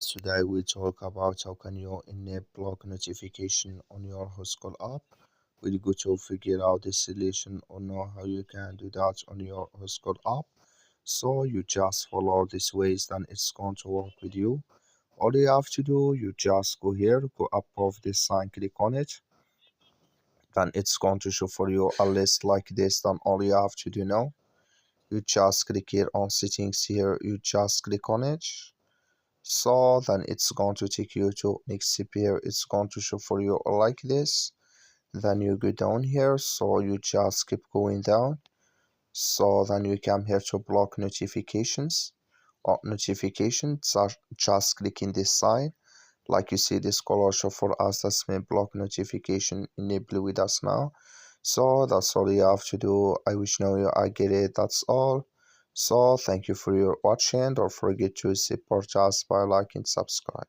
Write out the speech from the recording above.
Today we talk about how can you enable block notification on your Whoscall app. We'll go to figure out the solution or know how you can do that on your Whoscall app. So you just follow these ways, then it's going to work with you. All you have to do, you just go here, go above this sign, click on it. Then it's going to show for you a list like this. Then all you have to do now, you just click here on settings here, you just click on it. So then it's going to take you to next here. It's going to show for you like this. Then you go down here, so you just keep going down. So then you come here to block notifications or notifications. Just clicking this side, like you see this color show for us, that's my block notification enable with us now. So that's all you have to do. I wish now you I get it. That's all. So thank you for your watching. Don't forget to support us by liking, subscribe.